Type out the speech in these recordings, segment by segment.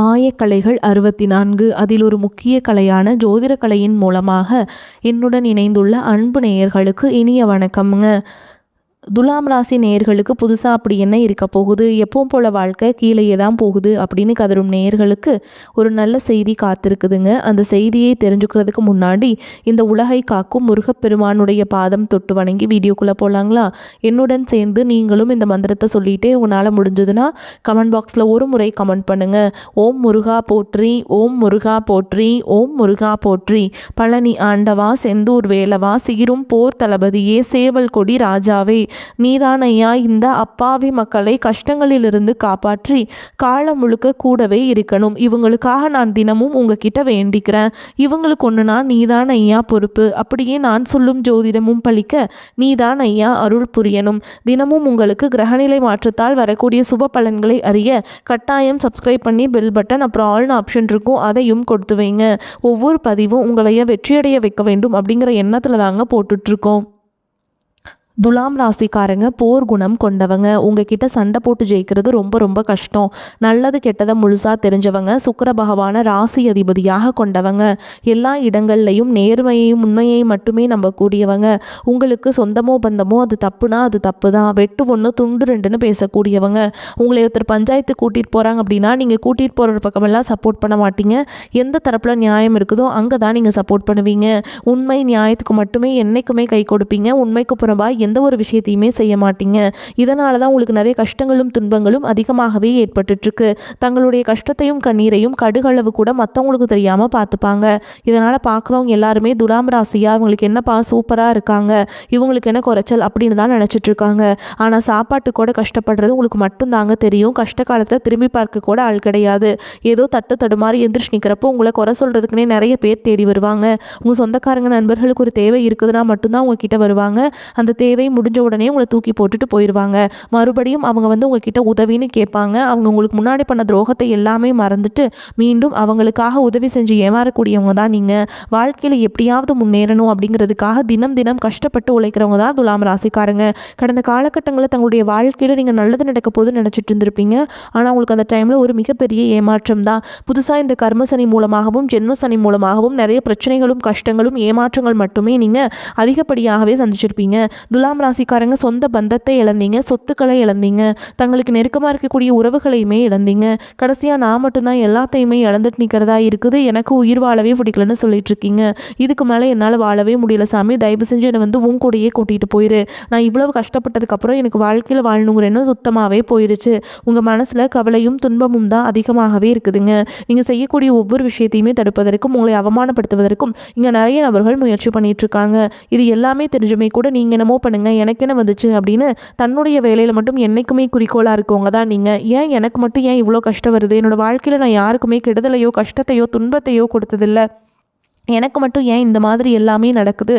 ஆயக்கலைகள் 64 அதில் ஒரு முக்கிய கலையான ஜோதிட கலையின் மூலமாக என்னுடன் இணைந்துள்ள அன்பு நேயர்களுக்கு இனிய வணக்கம்ங்க. துலாம் ராசி நேயர்களுக்கு புதுசாக அப்படி என்ன இருக்க போகுது, எப்பவும் போல வாழ்க்கை கீழேயே தான் போகுது அப்படின்னு கதரும் நேயர்களுக்கு ஒரு நல்ல செய்தி காத்திருக்குதுங்க. அந்த செய்தியை தெரிஞ்சுக்கிறதுக்கு முன்னாடி இந்த உலகை காக்கும் முருகப்பெருமானுடைய பாதம் தொட்டு வணங்கி வீடியோக்குள்ளே போகலாங்களா? என்னுடன் சேர்ந்து நீங்களும் இந்த மந்திரத்தை சொல்லிகிட்டே உங்களால் முடிஞ்சதுன்னா கமெண்ட் பாக்ஸில் ஒரு முறை கமெண்ட் பண்ணுங்கள். ஓம் முருகா போற்றி, ஓம் முருகா போற்றி, ஓம் முருகா போற்றி. பழனி ஆண்டவா, செந்தூர் வேலவா, சீரும் போர் தளபதியே, சேவல் கொடி ராஜாவே, நீதான் ஐயா இந்த அப்பாவி மக்களை கஷ்டங்களிலிருந்து காப்பாற்றி காலம் முழுக்க கூடவே இருக்கணும். இவங்களுக்காக நான் தினமும் உங்ககிட்ட வேண்டிக்கிறேன். இவங்களுக்கு ஒன்றுனா நீதான் ஐயா பொறுப்பு. அப்படியே நான் சொல்லும் ஜோதிடமும் பழிக்க நீதான் ஐயா அருள் புரியணும். தினமும் உங்களுக்கு கிரகநிலை மாற்றத்தால் வரக்கூடிய சுப பலன்களை அறிய கட்டாயம் சப்ஸ்கிரைப் பண்ணி பெல் பட்டன் அப்புறம் ஆல்னு ஆப்ஷன் இருக்கும், அதையும் கொடுத்து வைங்க. ஒவ்வொரு பதிவும் உங்களைய வெற்றியடைய வைக்க வேண்டும் அப்படிங்கிற எண்ணத்தில் தாங்க போட்டுட்ருக்கோம். துலாம் ராசிக்காரங்க போர் குணம் கொண்டவங்க. உங்ககிட்ட சண்டை போட்டு ஜெயிக்கிறது ரொம்ப ரொம்ப கஷ்டம். நல்லது கெட்டதை முழுசாக தெரிஞ்சவங்க. சுக்கிர பகவான ராசி அதிபதியாக கொண்டவங்க. எல்லா இடங்கள்லையும் நேர்மையையும் உண்மையையும் மட்டுமே நம்பக்கூடியவங்க. உங்களுக்கு சொந்தமோ பந்தமோ அது தப்புனா அது தப்பு தான், வெட்டு ஒன்று துண்டு ரெண்டுன்னு பேசக்கூடியவங்க. உங்களை ஒருத்தர் பஞ்சாயத்து கூட்டிகிட்டு போகிறாங்க அப்படின்னா நீங்கள் கூட்டிகிட்டு போகிற பக்கமெல்லாம் சப்போர்ட் பண்ண மாட்டீங்க. எந்த தரப்பில் நியாயம் இருக்குதோ அங்கே தான் நீங்கள் சப்போர்ட் பண்ணுவீங்க. உண்மை நியாயத்துக்கு மட்டுமே என்றைக்குமே கை கொடுப்பீங்க. உண்மைக்கு புறம்பாக எந்த ஒரு விஷயத்தையுமே செய்ய மாட்டீங்க. இதனால தான் உங்களுக்கு நிறைய கஷ்டங்களும் துன்பங்களும் அதிகமாகவே ஏற்பட்டுருக்கு. தங்களுடைய கஷ்டத்தையும் கண்ணீரையும் கடுகளவு கூட மற்றவங்களுக்கு தெரியாமல் பார்த்துப்பாங்க. இதனால் பார்க்குறவங்க எல்லாருமே துலாம் ராசியா இவங்களுக்கு என்னப்பா சூப்பராக இருக்காங்க, இவங்களுக்கு என்ன குறைச்சல் அப்படின்னு தான் நினச்சிட்டு இருக்காங்க. ஆனால் சாப்பாட்டு கூட கஷ்டப்படுறது உங்களுக்கு மட்டும்தாங்க தெரியும். கஷ்ட காலத்தில் திரும்பி பார்க்க கூட ஆள் கிடையாது. ஏதோ தட்டு தடுமாறி எந்திரிச்சு நிற்கிறப்போ உங்களை குறை சொல்கிறதுக்குன்னே நிறைய பேர் தேடி வருவாங்க. உங்கள் சொந்தக்காரங்க நண்பர்களுக்கு ஒரு தேவை இருக்குதுன்னா மட்டும்தான் உங்ககிட்ட வருவாங்க. அந்த தேவை முடிஞ்ச உடனே உங்களை தூக்கி போட்டுட்டு போயிடுவாங்க. மறுபடியும் அவங்க உங்ககிட்ட உதவின்னு கேட்பாங்க. அவங்க உங்களுக்கு முன்னாடி பண்ண துரோகத்தை எல்லாமே மறந்துட்டு மீண்டும் அவங்களுக்காக உதவி செஞ்சு ஏமாறக்கூடியவங்க தான் நீங்கள். வாழ்க்கையில் எப்படியாவது முன்னேறணும் அப்படிங்கிறதுக்காக தினம் தினம் கஷ்டப்பட்டு உழைக்கிறவங்க தான் துலாம் ராசிக்காரங்க. கடந்த காலகட்டங்களில் தங்களுடைய வாழ்க்கையில் நீங்கள் நல்லது நடக்க போது நினச்சிட்டு இருந்திருப்பீங்க. ஆனால் உங்களுக்கு அந்த டைமில் ஒரு மிகப்பெரிய ஏமாற்றம் தான். புதுசாக இந்த கர்மசனி மூலமாகவும் ஜென்மசனி மூலமாகவும் நிறைய பிரச்சனைகளும் கஷ்டங்களும் ஏமாற்றங்கள் மட்டுமே நீங்கள் அதிகப்படியாகவே சந்திச்சிருப்பீங்க. துலாம் ராசிக்காரங்க சொந்த பந்தத்தை இழந்தீங்க, சொத்துக்களை இழந்தீங்க, தங்களுக்கு நெருக்கமாக இருக்கக்கூடிய உறவுகளையுமே இழந்தீங்க. கடைசியாக நான் மட்டும்தான் எல்லாத்தையுமே இழந்துட்டு நிற்கிறதா இருக்குது, எனக்கு உயிர் வாழவே பிடிக்கலன்னு சொல்லிட்டு இருக்கீங்க. இதுக்கு மேலே என்னால் வாழவே முடியல சாமி, தயவு செஞ்சு என்னை உன் கூடையே கூட்டிகிட்டு போயிரு. நான் இவ்வளவு கஷ்டப்பட்டதுக்கப்புறம் எனக்கு வாழ்க்கையில் வாழணுங்கிற எண்ணம் சுத்தமாகவே போயிருச்சு. உங்கள் மனசில் கவலையும் துன்பமும் தான் அதிகமாகவே இருக்குதுங்க. நீங்கள் செய்யக்கூடிய ஒவ்வொரு விஷயத்தையுமே தடுப்பதற்கும் உங்களை அவமானப்படுத்துவதற்கும் இங்கே நிறைய நபர்கள் முயற்சி பண்ணிட்டு இருக்காங்க. இது எல்லாமே தெரிஞ்சுமே கூட நீங்கள் என்னமோ பண்ணுங்க, எனக்கு என்ன வந்துச்சு அப்படின்னு தன்னுடைய வேலையில் மட்டும் என்றைக்குமே குறிக்கோளாக இருக்கவங்க தான் நீங்கள். ஏன் எனக்கு மட்டும் ஏன் இவ்வளோ கஷ்டம் வருது, என்னோடய வாழ்க்கையில் நான் யாருக்குமே கெடுதலையோ கஷ்டத்தையோ துன்பத்தையோ கொடுத்ததில்லை, எனக்கு மட்டும் ஏன் இந்த மாதிரி எல்லாமே நடக்குது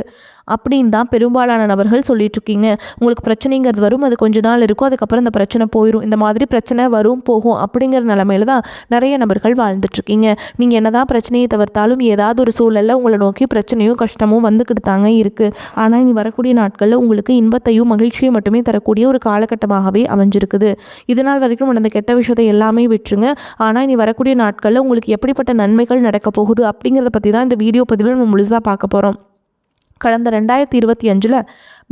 அப்படின்னு தான் பெரும்பாலான நபர்கள் சொல்லிகிட்ருக்கீங்க. உங்களுக்கு பிரச்சனைங்கிறது வரும், அது கொஞ்ச நாள் இருக்கும், அதுக்கப்புறம் இந்த பிரச்சனை போயிடும். இந்த மாதிரி பிரச்சனை வரும் போகும் அப்படிங்கிற நிலமையில தான் நிறைய நபர்கள் வாழ்ந்துட்டுருக்கீங்க. நீங்கள் என்ன தான் பிரச்சனையை தவிர்த்தாலும் ஏதாவது ஒரு சூழலில் உங்களை நோக்கி பிரச்சனையும் கஷ்டமும் வந்துக்கிட்டு தாங்க இருக்குது. ஆனால் இனி வரக்கூடிய நாட்களில் உங்களுக்கு இன்பத்தையும் மகிழ்ச்சியும் மட்டுமே தரக்கூடிய ஒரு காலகட்டமாகவே அமைஞ்சிருக்குது. இதனால் வரைக்கும் நடந்த கெட்ட விஷயத்தை எல்லாமே விட்டுருங்க. ஆனால் இனி வரக்கூடிய நாட்களில் உங்களுக்கு எப்படிப்பட்ட நன்மைகள் நடக்க போகுது அப்படிங்கிறத பற்றி தான் இந்த வீடியோ பதிவில் நம்ம முழுசாக பார்க்க போகிறோம். கடந்த 2025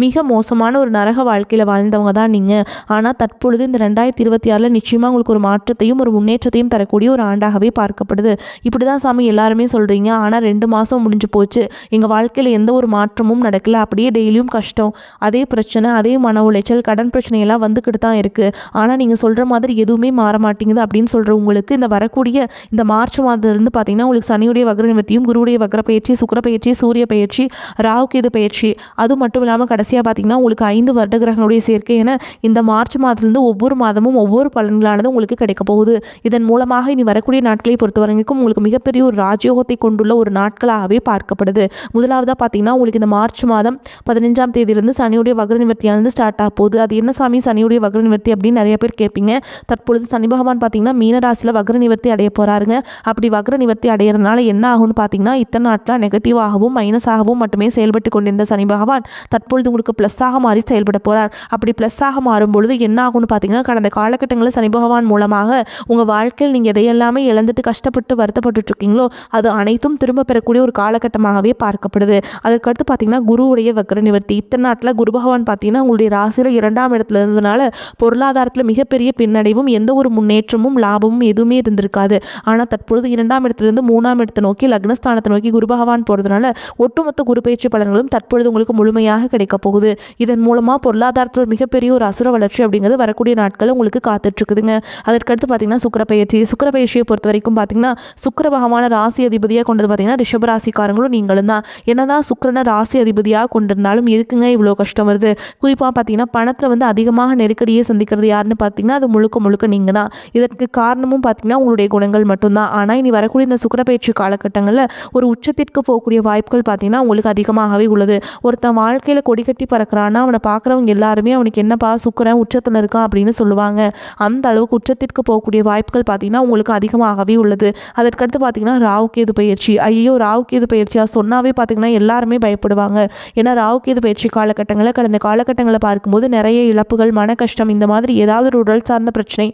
மிக மோசமான ஒரு நரக வாழ்க்கையில் வாழ்ந்தவங்க தான் நீங்கள். ஆனால் தற்பொழுது இந்த 2026 நிச்சயமாக உங்களுக்கு ஒரு மாற்றத்தையும் ஒரு முன்னேற்றத்தையும் தரக்கூடிய ஒரு ஆண்டாகவே பார்க்கப்படுது. இப்படி தான் சாமி எல்லாருமே சொல்கிறீங்க. ஆனால் 2 மாதம் முடிஞ்சு போச்சு, எங்கள் வாழ்க்கையில் எந்த ஒரு மாற்றமும் நடக்கலை, அப்படியே டெய்லியும் கஷ்டம், அதே பிரச்சனை, அதே மன உளைச்சல், கடன் பிரச்சனையெல்லாம் வந்துக்கிட்டு தான் இருக்குது. ஆனால் நீங்கள் சொல்கிற மாதிரி எதுவுமே மாற மாட்டேங்குது அப்படின்னு சொல்கிற உங்களுக்கு இந்த வரக்கூடிய இந்த மார்ச் மாதத்துலேருந்து பார்த்தீங்கன்னா உங்களுக்கு சனியுடைய வக்ர நிவர்த்தியும் குருவுடைய வக்ர பயிற்சி, சுக்கிர பயிற்சி, சூரிய பயிற்சி, ராகு கேது பயிற்சி, அது மட்டும் இல்லாமல் கடைசியாக பார்த்தீங்கன்னா உங்களுக்கு 5 வருட கிரகங்களுடைய சேர்க்கை என இந்த மார்ச் மாதத்துலேருந்து ஒவ்வொரு மாதமும் ஒவ்வொரு பலன்களானது உங்களுக்கு கிடைக்க போகுது. இதன் மூலமாக இனி வரக்கூடிய நாட்களை பொறுத்தவரைக்கும் உங்களுக்கு மிகப்பெரிய ஒரு ராஜயோகத்தை கொண்டுள்ள ஒரு நாட்களாகவே பார்க்கப்படுது. முதலாவதாக பார்த்தீங்கன்னா உங்களுக்கு இந்த மார்ச் மாதம் 15ஆம் தேதியிலிருந்து சனியுடைய வக்ர நிவர்த்தியானது ஸ்டார்ட் ஆக போகுது. அது என்ன சாமி சனியுடைய வக்ர நிவர்த்தி அப்படின்னு நிறைய பேர் கேட்பீங்க. தற்பொழுது சனி பகவான் பார்த்தீங்கன்னா மீனராசியில் வக்ர நிவர்த்தி அடைய போகிறாருங்க. அப்படி வக்ர நிவர்த்தி அடையிறதுனால என்ன ஆகும்னு பார்த்தீங்கன்னா இத்தனை நாட்களாக நெகட்டிவாகவும் மைனஸாகவும் மட்டுமே செயல்பட்டு கொண்டிருந்த சனி பகவான் தற்பொழுது உங்களுக்கு ப்ளஸ்ஸாக மாறி செயல்பட போகிறார். அப்படி ப்ளஸ்ஸாக மாறும் பொழுது என்ன ஆகும்னு பார்த்தீங்கன்னா, கடந்த காலகட்டங்களில் சனி பகவான் மூலமாக உங்கள் வாழ்க்கையில் நீங்கள் எதையெல்லாமே இழந்துட்டு கஷ்டப்பட்டு வருத்தப்பட்டு இருக்கீங்களோ அது அனைத்தும் திரும்ப பெறக்கூடிய ஒரு காலகட்டமாகவே பார்க்கப்படுது. அதற்கடுத்து பார்த்தீங்கன்னா, குருவுடைய வக்ர நிவர்த்தி. இத்தனை நாட்டில் குரு பகவான் பார்த்தீங்கன்னா உங்களுடைய ராசியில் 2ஆம் இடத்துல இருந்ததுனால பொருளாதாரத்தில் மிகப்பெரிய பின்னடைவும் எந்த ஒரு முன்னேற்றமும் லாபமும் எதுவுமே இருந்திருக்காது. ஆனால் தற்பொழுது 2ஆம் இடத்துலேருந்து 3ஆம் இடத்தை நோக்கி லக்னஸ்தானத்தை நோக்கி குரு பகவான் போகிறதுனால ஒட்டுமொத்த குரு பயிற்சி பலன்களும் தற்பொழுது உங்களுக்கு முழுமையாக கிடைக்க போகுது. இதன் மூலமாக பொருளாதாரத்தில் மிகப்பெரிய ஒரு அசுர வளர்ச்சி அப்படிங்கிறது வரக்கூடிய நாட்கள் உங்களுக்கு காத்துட்ருக்குதுங்க. அதற்கடுத்து பார்த்தீங்கன்னா சுக்கிர பயிற்சியை பொறுத்த வரைக்கும் பார்த்தீங்கன்னா, சுக்கிர பகவான ராசி அதிபதியாக கொண்டது பார்த்தீங்கன்னா ரிஷப ராசிக்காரங்களும் நீங்களும் தான். என்னதான் சுக்கிரனை ராசி அதிபதியாக கொண்டிருந்தாலும் எதுக்குங்க இவ்வளோ கஷ்டம் வருது? குறிப்பாக பார்த்தீங்கன்னா பணத்தில் அதிகமாக நெருக்கடியை சந்திக்கிறது யாருன்னு பார்த்தீங்கன்னா அது முழுக்க முழுக்க நீங்கள் தான். இதற்கு காரணமும் பார்த்தீங்கன்னா உங்களுடைய குணங்கள் மட்டும்தான். ஆனால் இனி வரக்கூடிய இந்த சுக்கிர பயிற்சி காலகட்டங்களில் ஒரு உச்சத்திற்கு போகக்கூடிய வாய்ப்புகள் பார்த்தீங்கன்னா உங்களுக்கு அதிகமாகவே உள்ளது. ஒருத்தன் வாழ்க்கையில் கொடி கட்டி பறக்கிறான்னா அவனை பார்க்குறவங்க எல்லாருமே அவனுக்கு என்னப்பா சுக்கிரன் உச்சத்தில் இருக்கான் அப்படின்னு சொல்லுவாங்க. அந்த அளவுக்கு உச்சத்திற்கு போகக்கூடிய வாய்ப்புகள் பார்த்தீங்கன்னா உங்களுக்கு அதிகமாகவே உள்ளது. அதற்கடுத்து பார்த்தீங்கன்னா ராகு கேது பயிற்சி. ஐயோ, ராகு கேது பயிற்சியாக சொன்னாவே பார்த்தீங்கன்னா எல்லாருமே பயப்படுவாங்க. ஏன்னா ராகு கேது பயிற்சி காலகட்டங்களில் கடந்த காலகட்டங்களில் பார்க்கும்போது நிறைய இழப்புகள், மன கஷ்டம், இந்த மாதிரி ஏதாவது ஒரு உடல் சார்ந்த பிரச்சனை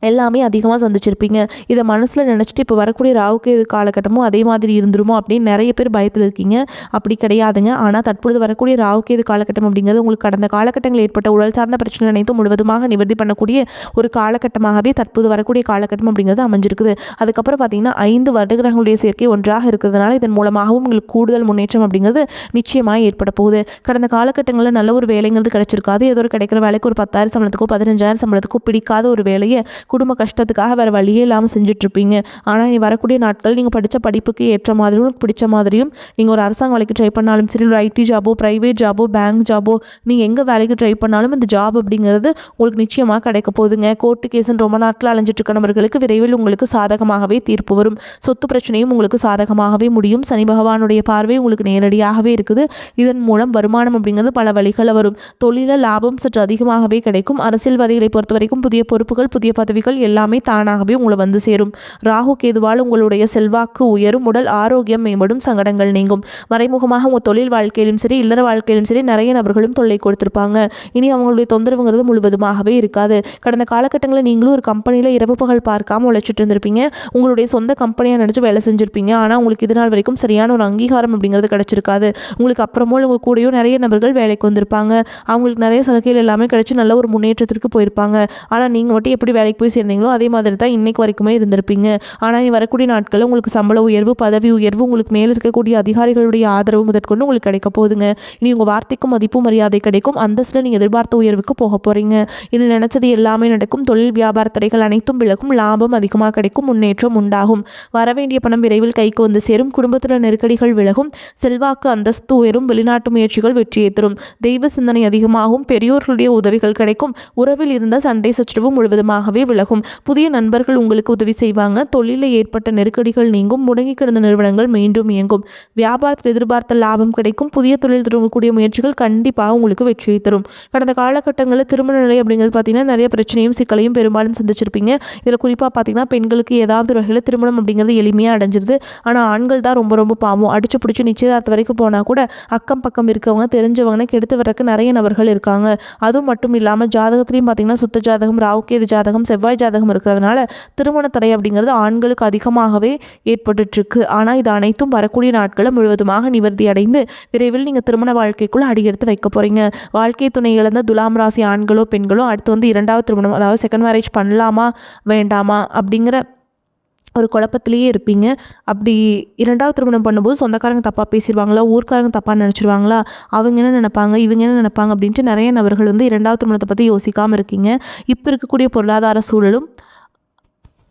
எல்லாமே அதிகமாக சந்திச்சிருப்பீங்க. இதை மனசில் நினச்சிட்டு இப்போ வரக்கூடிய ராகுக்கு இது காலகட்டமும் அதே மாதிரி இருந்துருமோ அப்படின்னு நிறைய பேர் பயத்தில் இருக்கீங்க. அப்படி கிடையாதுங்க. ஆனால் தற்பொழுது வரக்கூடிய ராகுக்கு இது காலகட்டம் அப்படிங்கிறது உங்களுக்கு கடந்த காலகட்டங்களில் ஏற்பட்ட உடல் சார்ந்த பிரச்சனை அனைத்தும் முழுவதுமாக நிவர்த்தி பண்ணக்கூடிய ஒரு காலகட்டமாகவே தற்போது வரக்கூடிய காலகட்டம் அப்படிங்கிறது அமைஞ்சிருக்குது. அதுக்கப்புறம் பார்த்தீங்கன்னா 5 வருடங்களுடைய சேர்க்கை ஒன்றாக இருக்கிறதுனால இதன் மூலமாகவும் உங்களுக்கு கூடுதல் முன்னேற்றம் அப்படிங்கிறது நிச்சயமாக ஏற்பட போகுது. கடந்த காலகட்டங்களில் நல்ல ஒரு வேலைங்கிறது கிடைச்சிருக்காது. ஏதோ ஒரு கிடைக்கிற வேலைக்கு ஒரு 10,000 சம்பளத்துக்கோ 15,000 சம்பளத்துக்கோ பிடிக்காத ஒரு வேலையை குடும்ப கஷ்டத்துக்காக வேறு வழியே இல்லாமல் செஞ்சுட்ருப்பீங்க. ஆனால் நீ வரக்கூடிய நாட்கள் நீங்கள் படித்த படிப்புக்கு ஏற்ற மாதிரியும் பிடிச்ச மாதிரியும் நீங்கள் ஒரு அரசாங்க வேலைக்கு ட்ரை பண்ணாலும் சரி, ஒரு ஐடி ஜாபோ, ப்ரைவேட் ஜாபோ, பேங்க் ஜாபோ, நீங்கள் எங்கே வேலைக்கு ட்ரை பண்ணாலும் இந்த ஜாப் அப்படிங்கிறது உங்களுக்கு நிச்சயமாக கிடைக்க போகுதுங்க. கோர்ட்டு கேஸுன்னு ரொம்ப நாட்கள் அலைஞ்சிட்டு இருக்கிறவர்களுக்கு விரைவில் உங்களுக்கு சாதகமாகவே தீர்ப்பு வரும். சொத்து பிரச்சனையும் உங்களுக்கு சாதகமாகவே முடியும். சனி பகவானுடைய பார்வை உங்களுக்கு நேரடியாகவே இருக்குது. இதன் மூலம் வருமானம் அப்படிங்கிறது பல வழிகளில் வரும். தொழிலில் லாபம் சற்று அதிகமாகவே கிடைக்கும். அரசியல்வாதிகளை பொறுத்த வரைக்கும் புதிய பொறுப்புகள், புதிய பதவிகள் எல்லாமே தானாகவே உங்களை வந்து சேரும். ராகு கேதுவால் உங்களுடைய செல்வாக்கு உயரும், உடல் ஆரோக்கியம் மேம்படும், சங்கடங்கள் நீங்கும். மறைமுகமாக உங்கள் தொழில் வாழ்க்கையிலும் சரி, இல்லற வாழ்க்கையிலும் சரி நிறைய நபர்களும் தொல்லை கொடுத்திருப்பாங்க. இனி அவங்களுடைய தொந்தரவுங்கிறது முழுவதுமாகவே இருக்காது. கடந்த காலகட்டங்களில் நீங்களும் ஒரு கம்பெனியில் இரவு பகல் பார்க்காம உழைச்சிட்டு இருந்திருப்பீங்க. உங்களுடைய சொந்த கம்பெனியாக நினச்சி வேலை செஞ்சுருப்பீங்க. ஆனால் உங்களுக்கு இது நாள் வரைக்கும் சரியான ஒரு அங்கீகாரம் அப்படிங்கிறது கிடைச்சிருக்காது. உங்களுக்கு அப்புறமோ உங்கள் கூடயும் நிறைய நபர்கள் வேலைக்கு வந்திருப்பாங்க. அவங்களுக்கு நிறைய சலுகைகள் எல்லாமே கிடைச்சி நல்ல ஒரு முன்னேற்றத்திற்கு போயிருப்பாங்க. ஆனால் நீங்கள் மட்டும் எப்படி வேலைக்கு போய் சேர்ந்தீங்களோ அதே மாதிரி தான் இன்னைக்கு வரைக்குமே இருந்திருப்பீங்க. ஆனால் நீ வரக்கூடிய நாட்களில் உங்களுக்கு சம்பள உயர்வு, பதவி உயர்வு, உங்களுக்கு மேலே இருக்கக்கூடிய அதிகாரிகளுடைய ஆதரவு முதற்கொண்டு உங்களுக்கு கிடைக்க போகுதுங்க. இனி உங்கள் வார்த்தைக்கும் மதிப்பு மரியாதை கிடைக்கும். அந்தஸ்தில் நீங்கள் எதிர்பார்த்த உயர்வுக்கு போக போகிறீங்க. இனி நினைச்சது எல்லாமே நடக்கும். தொழில் வியாபார தடைகள் அனைத்தும் விலகும். லாபம் அதிகமாக கிடைக்கும். முன்னேற்றம் உண்டாகும். வரவேண்டிய பணம் விரைவில் கைக்கு வந்து சேரும். குடும்பத்தில் நெருக்கடிகள் விலகும். செல்வாக்கு அந்தஸ்து உயரும். வெளிநாட்டு முயற்சிகள் வெற்றியை தரும். தெய்வ சிந்தனை அதிகமாகும். பெரியோர்களுடைய உதவிகள் கிடைக்கும். உறவில் இருந்த சண்டை சச்சரவு முழுவதுமாகவே விலகும். புதிய நண்பர்கள் உங்களுக்கு உதவி செய்வாங்க. தொழிலில் ஏற்பட்ட நெருக்கடிகள் நீங்கும். முடங்கி கிடந்த நிறுவனங்கள் மீண்டும் இயங்கும். வியாபாரத்தில் எதிர்பார்த்த லாபம் கிடைக்கும். புதிய தொழில் தொடங்கக்கூடிய முயற்சிகள் கண்டிப்பாக உங்களுக்கு வெற்றியை தரும். கடந்த காலகட்டங்களில் திருமண நிலை அப்படிங்கிறது பார்த்தீங்கன்னா நிறைய பிரச்சனையும் சிக்கலையும் பெரும்பாலும் சந்திச்சிருப்பீங்க. இதில் குறிப்பாக பார்த்தீங்கன்னா பெண்களுக்கு ஏதாவது ஒரு வகையில் திருமணம் அப்படிங்கிறது எளிமையாக அடைஞ்சிருது. ஆனால் ஆண்கள் தான் ரொம்ப ரொம்ப பாவம். அடிச்சு பிடிச்சி நிச்சயதார்த்த வரைக்கும் போனால் கூட அக்கம் பக்கம் இருக்கவங்க, தெரிஞ்சவங்க கெடுத்து வரக்கு நிறைய நபர்கள் இருக்காங்க. அதுவும் மட்டும் இல்லாமல் ஜாதகத்திலையும் பார்த்தீங்கன்னா சுத்த ஜாதகம், ராகுகேது ஜாதகம், செவ்வாய் ஜாதகம் இருக்கிறதுனால திருமண தடை அப்படிங்கிறது ஆண்களுக்கு அதிகமாகவே ஏற்பட்டுருக்கு. ஆனால் இது அனைத்தும் வரக்கூடிய நாட்களில் முழுவதுமாக நிவர்த்தி அடைந்து விரைவில் நீங்கள் திருமண வாழ்க்கைக்குள்ள அடியெடுத்து வைக்க போகிறீங்க. வாழ்க்கை துணை இழந்த துலாம் ராசி ஆண்களோ பெண்களோ அடுத்து 2வது திருமணம், அதாவது செகண்ட் மேரேஜ் பண்ணலாமா வேண்டாமா அப்படிங்கிற ஒரு குழப்பத்திலேயே இருப்பீங்க. அப்படி 2வது திருமணம் பண்ணும்போது சொந்தக்காரங்க தப்பாக பேசிடுவாங்களா, ஊர்க்காரங்க தப்பாக நினச்சிடுவாங்களா, அவங்க என்ன நினைப்பாங்க, இவங்க என்ன நினைப்பாங்க அப்படின்ட்டு நிறைய நபர்கள் 2வது திருமணத்தை பற்றி யோசிக்காமல் இருக்கீங்க. இப்போ இருக்கக்கூடிய பொருளாதார சூழலும்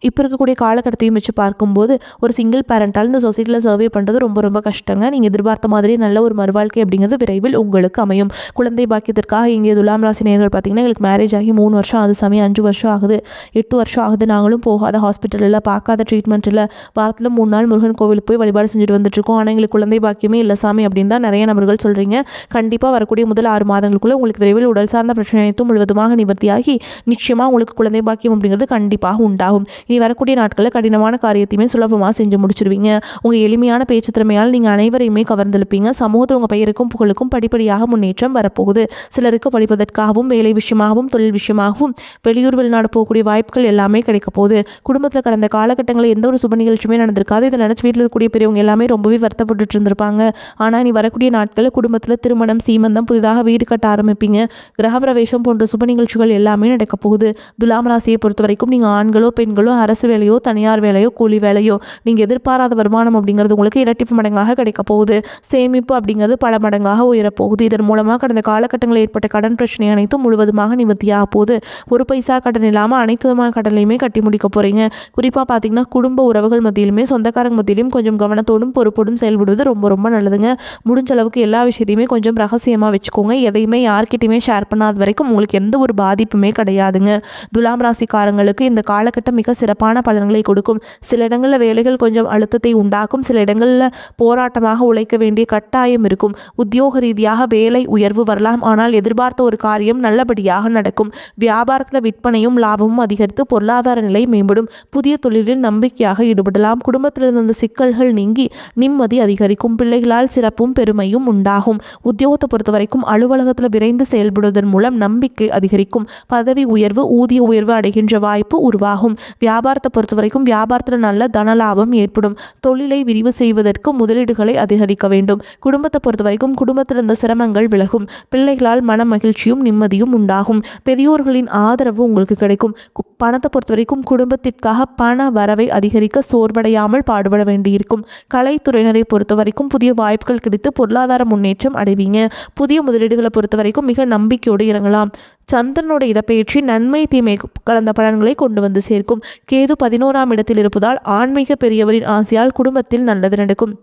இப்போ இருக்கக்கூடிய காலகட்டத்தையும் வச்சு பார்க்கும்போது ஒரு சிங்கிள் பேரண்டால் இந்த சொசைட்டியில் சர்வே பண்ணுறது ரொம்ப ரொம்ப கஷ்டங்க. நீங்கள் எதிர்பார்த்த மாதிரி நல்ல ஒரு மறுவாழ்க்கை அப்படிங்கிறது விரைவில் உங்களுக்கு அமையும். குழந்தை பாக்கியத்திற்காக இங்கே துலாம் ராசி நேயர்கள் பார்த்திங்கன்னா எங்களுக்கு மேரேஜ் ஆகி 3 வருஷம் ஆகுது சாமி, 5 வருஷம் ஆகுது, 8 வருஷம் ஆகுது, நாங்களும் போகாத ஹாஸ்பிட்டல் இல்லை, பார்க்காத ட்ரீட்மெண்ட் இல்லை, வாரத்தில் 3 நாள் முருகன் கோவிலுக்கு போய் வழிபாடு செஞ்சுட்டு வந்துட்டுருக்கோம், ஆனால் எங்களுக்கு குழந்தை பாக்கியமே இல்லை சாமி அப்படின்னு தான் நிறைய நபர்கள் சொல்கிறீங்க. கண்டிப்பாக வரக்கூடிய முதல் 6 மாதங்களுக்குள்ளே உங்களுக்கு விரைவில் உடல் சார்ந்த பிரச்சனை அனைத்தும் முழுவதுமாக நிவர்த்தியாகி நிச்சயமாக உங்களுக்கு குழந்தை பாக்கியம் அப்படிங்கிறது கண்டிப்பாக உண்டாகும். இனி வரக்கூடிய நாட்களில் கடினமான காரியத்தையுமே சுலபமாக செஞ்சு முடிச்சிருவீங்க. உங்கள் எளிமையான பேச்சு திறமையால் நீங்கள் அனைவரையுமே கவர்ந்தெழுப்பீங்க. சமூகத்தில் உங்கள் பெயருக்கும் புகழுக்கும் படிப்படியாக முன்னேற்றம் வரப்போகுது. சிலருக்கு படிப்பதற்காகவும் வேலை விஷயமாகவும் தொழில் விஷயமாகவும் வெளியூர் வெளிநாடு போகக்கூடிய வாய்ப்புகள் எல்லாமே கிடைக்க போகுது. குடும்பத்தில் கடந்த காலகட்டங்களில் எந்த ஒரு சுப நிகழ்ச்சியுமே நடந்திருக்காது. இதை நினச்சி வீட்டில் இருக்கக்கூடிய பெரியவங்க எல்லாமே ரொம்பவே வருத்தப்பட்டு இருந்திருப்பாங்க. ஆனால் இனி வரக்கூடிய நாட்களில் குடும்பத்தில் திருமணம், சீமந்தம், புதிதாக வீடு கட்ட ஆரம்பிப்பீங்க. கிரகப்பிரவேசம் போன்ற சுப நிகழ்ச்சிகள் எல்லாமே நடக்க போகுது. துலாம் ராசியை பொறுத்த வரைக்கும் நீங்கள் ஆண்களோ பெண்களோ அரசு வேலையோ தனியார் வேலையோ கூலி வேலையோ நீங்கள் எதிர்பாராத வருமானம் அப்படிங்கிறது உங்களுக்கு இரட்டிப்பு மடங்காக கிடைக்க போகுது. சேமிப்பு அப்படிங்கிறது பல மடங்காக உயரப்போகுது. இதன் மூலமாக கடந்த காலகட்டங்களில் ஏற்பட்ட கடன் பிரச்சனை அனைத்தும் முழுவதுமாக நிவர்த்தியாக போகுது. ஒரு பைசா கடன் இல்லாமல் அனைத்து விதமான கடனையுமே கட்டி முடிக்க போகிறீங்க. குறிப்பாக பார்த்தீங்கன்னா குடும்ப உறவுகள் மத்தியிலுமே சொந்தக்காரங்க மத்தியிலும் கொஞ்சம் கவனத்தோடும் பொறுப்போடும் செயல்படுவது ரொம்ப ரொம்ப நல்லதுங்க. முடிஞ்ச அளவுக்கு எல்லா விஷயத்தையுமே கொஞ்சம் ரகசியமாக வச்சுக்கோங்க. எதையுமே யார்கிட்டையுமே ஷேர் பண்ணாத வரைக்கும் உங்களுக்கு எந்த ஒரு பாதிப்புமே கிடையாதுங்க. துலாம் ராசிக்காரங்களுக்கு இந்த காலகட்டம் மிக சிறப்பான பலன்களை கொடுக்கும். சில இடங்களில் வேலைகள் கொஞ்சம் அழுத்தத்தை உண்டாக்கும். சில இடங்களில் போராட்டமாக உழைக்க வேண்டிய கட்டாயம் இருக்கும். உத்தியோக ரீதியாக வேலை உயர்வு வரலாம். ஆனால் எதிர்பார்த்த ஒரு காரியம் நல்லபடியாக நடக்கும். வியாபாரத்தில் விற்பனையும் லாபமும் அதிகரித்து பொருளாதார நிலை மேம்படும். புதிய தொழிலில் நம்பிக்கையாக ஈடுபடலாம். குடும்பத்தில் இருந்த சிக்கல்கள் நீங்கி நிம்மதி அதிகரிக்கும். பிள்ளைகளால் சிறப்பும் பெருமையும் உண்டாகும். உத்தியோகத்தை பொறுத்த வரைக்கும் அலுவலகத்தில் விரைந்து செயல்படுவதன் மூலம் நம்பிக்கை அதிகரிக்கும். பதவி உயர்வு, ஊதிய உயர்வு அடைகின்ற வாய்ப்பு உருவாகும். வியாபாரத்தை பொறுத்த வரைக்கும் வியாபாரத்தில் நல்ல தனலாபம் ஏற்படும். தொழிலை விரிவு செய்வதற்கு முதலீடுகளை அதிகரிக்க வேண்டும். குடும்பத்தை பொறுத்த வரைக்கும் குடும்பத்தில் இருந்த சிரமங்கள் விலகும். பிள்ளைகளால் மன மகிழ்ச்சியும் நிம்மதியும் உண்டாகும். பெரியோர்களின் ஆதரவு உங்களுக்கு கிடைக்கும். பணத்தை பொறுத்த வரைக்கும் குடும்பத்திற்காக பண வரவை அதிகரிக்க சோர்வடையாமல் பாடுபட வேண்டியிருக்கும். கலைத்துறையினரை பொறுத்த வரைக்கும் புதிய வாய்ப்புகள் கிடைத்து பொருளாதார முன்னேற்றம் அடைவீங்க. புதிய முதலீடுகளை பொறுத்த வரைக்கும் மிக நம்பிக்கையோடு இறங்கலாம். சந்திரனோட இடப்பெயர்ச்சி நன்மை தீமை கலந்த பலன்களை கொண்டு வந்து சேர்க்கும். கேது 11ஆம் இடத்தில் இருப்பதால் ஆன்மீக பெரியவரின் ஆசையால் குடும்பத்தில் நல்லது நடக்கும்.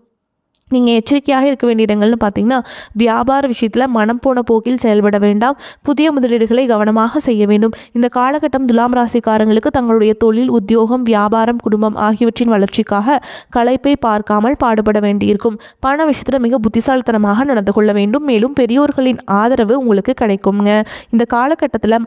நீங்கள் எச்சரிக்கையாக இருக்க வேண்டிய இடங்கள்னு பார்த்தீங்கன்னா வியாபார விஷயத்தில் மனம் போன போக்கில் செயல்பட வேண்டாம். புதிய முதலீடுகளை கவனமாக செய்ய வேண்டும். இந்த காலகட்டம் துலாம் ராசிக்காரங்களுக்கு தங்களுடைய தொழில், உத்தியோகம், வியாபாரம், குடும்பம் ஆகியவற்றின் வளர்ச்சிக்காக களைப்பை பார்க்காமல் பாடுபட வேண்டியிருக்கும். பண விஷயத்தில் மிக புத்திசாலித்தனமாக நடந்து கொள்ள வேண்டும். மேலும் பெரியோர்களின் ஆதரவு உங்களுக்கு கிடைக்குங்க. இந்த காலகட்டத்தில்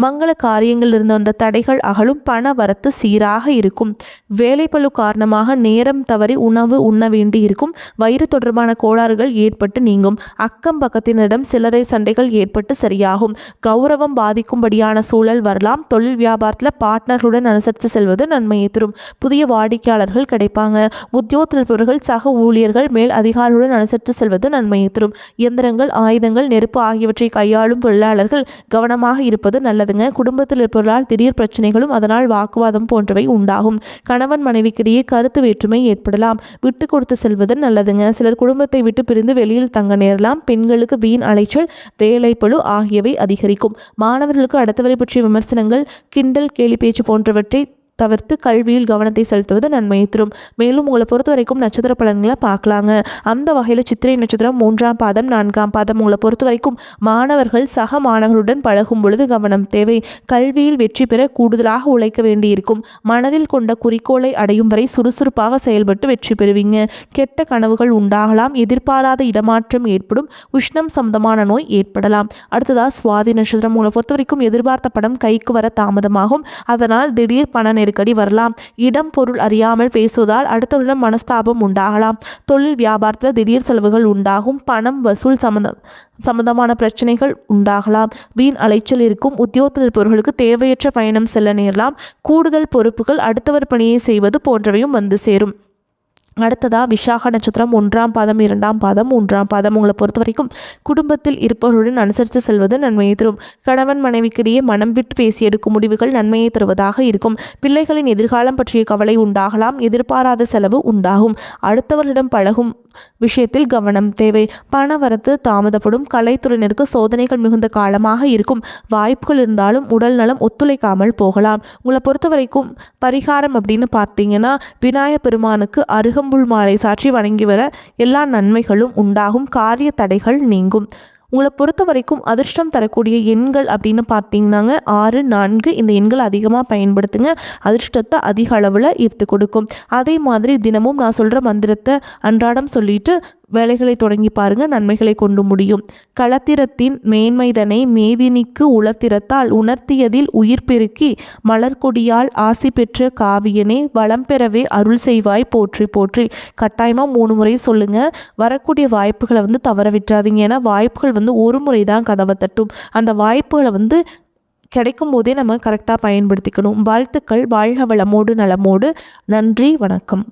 மங்கள காரியங்கள் இருந்த வந்த தடைகள் அகலும். பண வரத்து சீராக இருக்கும். வேலைப்பளு காரணமாக நேரம் தவறி உணவு உண்ண வேண்டி இருக்கும். வயிறு தொடர்பான கோளாறுகள் ஏற்பட்டு நீங்கும். அக்கம் பக்கத்தினரிடம் சிலரை சண்டைகள் ஏற்பட்டு சரியாகும். கௌரவம் பாதிக்கும்படியான சூழல் வரலாம். தொழில் வியாபாரத்தில் பார்ட்னர்களுடன் அனுசரித்து செல்வது நன்மையை தரும். புதிய வாடிக்கையாளர்கள் கிடைப்பாங்க. உத்தியோகத்தில் இருப்பவர்கள் சக ஊழியர்கள் மேல் அதிகாரிகளுடன் அனுசரித்து செல்வது நன்மையை தரும். இயந்திரங்கள், ஆயுதங்கள், நெருப்பு ஆகியவற்றை கையாளும் தொழிலாளர்கள் கவனமாக இருப்பது நல்லதுங்க. குடும்பத்தில் இருப்பவர்களால் திடீர் பிரச்சனைகளும் அதனால் வாக்குவாதம் போன்றவை உண்டாகும். கணவன் மனைவிக்கிடையே கருத்து வேற்றுமை ஏற்படலாம். விட்டு கொடுத்து செல்வது நல்லதுங்க. சிலர் குடும்பத்தை விட்டு பிரிந்து வெளியில் தங்க நேரலாம். பெண்களுக்கு வீண் அலைச்சல், வேலைப்பளு ஆகியவை அதிகரிக்கும். மாணவர்களுக்கு அடுத்தவரை பற்றிய விமர்சனங்கள், கிண்டல், கேலி பேச்சு போன்றவற்றை தவிர்த்து கல்வியில் கவனத்தை செலுத்துவது நன்மையை தரும். மேலும் உங்களை பொறுத்த வரைக்கும் நட்சத்திர பலன்களை பார்க்கலாங்க. அந்த வகையில் சித்திரை நட்சத்திரம் 3ஆம் பாதம் 4ஆம் பாதம் உங்களை பொறுத்த வரைக்கும் மாணவர்கள் சக மாணவர்களுடன் பழகும் பொழுது கவனம் தேவை. கல்வியில் வெற்றி பெற கூடுதலாக உழைக்க வேண்டியிருக்கும். மனதில் கொண்ட குறிக்கோளை அடையும் வரை சுறுசுறுப்பாக செயல்பட்டு வெற்றி பெறுவீங்க. கெட்ட கனவுகள் உண்டாகலாம். எதிர்பாராத இடமாற்றம் ஏற்படும். உஷ்ணம் சம்பந்தமான நோய் ஏற்படலாம். அடுத்ததாக சுவாதி நட்சத்திரம் உங்களை பொறுத்த வரைக்கும் எதிர்பார்த்த படம் கைக்கு வர தாமதமாகும். அதனால் திடீர் பண நெருக்கடி வரலாம். இடம் பொருள் அறியாமல் பேசுவதால் அடுத்தவரிடம் மனஸ்தாபம் உண்டாகலாம். தொழில் வியாபாரத்தில் திடீர் செலவுகள் உண்டாகும். பணம் வசூல் சம்பந்தமான பிரச்சனைகள் உண்டாகலாம். வீண் அலைச்சல் இருக்கும். உத்தியோகத்தில் இருப்பவர்களுக்கு தேவையற்ற பயணம் செல்ல நேரலாம். கூடுதல் பொறுப்புகள், அடுத்தவர் பணியை செய்வது போன்றவையும் வந்து சேரும். அடுத்ததாக விசாக நட்சத்திரம் 1ஆம் பாதம் 2ஆம் பாதம் 3ஆம் பாதம் உங்களை பொறுத்த வரைக்கும் குடும்பத்தில் இருப்பவர்களுடன் அனுசரித்து செல்வது நன்மையை தரும். கணவன் மனைவிக்கிடையே மனம் விட்டு பேசி எடுக்கும் முடிவுகள் நன்மையை தருவதாக இருக்கும். பிள்ளைகளின் எதிர்காலம் பற்றிய கவலை உண்டாகலாம். எதிர்பாராத செலவு உண்டாகும். அடுத்தவர்களிடம் பழகும் விஷயத்தில் கவனம் தேவை. பண வரத்து தாமதப்படும். கலைத்துறையினருக்கு சோதனைகள் மிகுந்த காலமாக இருக்கும். வாய்ப்புகள் இருந்தாலும் உடல் நலம் ஒத்துழைக்காமல் போகலாம். உங்களை பொறுத்த வரைக்கும் பரிகாரம் அப்படின்னு பார்த்தீங்கன்னா விநாயகப் பெருமானுக்கு அருகம்புல் மாலை சாற்றி வணங்கி வர எல்லா நன்மைகளும் உண்டாகும். காரிய தடைகள் நீங்கும். உங்களை பொறுத்த வரைக்கும் அதிர்ஷ்டம் தரக்கூடிய எண்கள் அப்படின்னு பார்த்தீங்கன்னாங்க 6, 4 இந்த எண்கள் அதிகமாக பயன்படுத்துங்க. அதிர்ஷ்டத்தை அதிக அளவில் ஈர்த்து கொடுக்கும். அதே மாதிரி தினமும் நான் சொல்கிற மந்திரத்தை அன்றாடம் சொல்லிட்டு வேலைகளை தொடங்கி பாருங்க, நன்மைகளை கொண்டு முடியும். களத்திரத்தின் மேன்மைதனை மேதினிக்கு உளத்திரத்தால் உணர்த்தியதில் உயிர் பெருக்கி மலர்கொடியால் ஆசி பெற்ற காவியனே வளம் பெறவே அருள் செய்வாய் போற்றி போற்றி. கட்டாயமாக 3 முறை சொல்லுங்கள். வரக்கூடிய வாய்ப்புகளை தவற விட்டுறாதீங்க. ஏன்னா வாய்ப்புகள் ஒரு முறை தான் கதவை தட்டும். அந்த வாய்ப்புகளை கிடைக்கும் போதே நம்ம கரெக்டாக பயன்படுத்திக்கணும். வாழ்த்துக்கள். வாழ்க வளமோடு நலமோடு. நன்றி, வணக்கம்.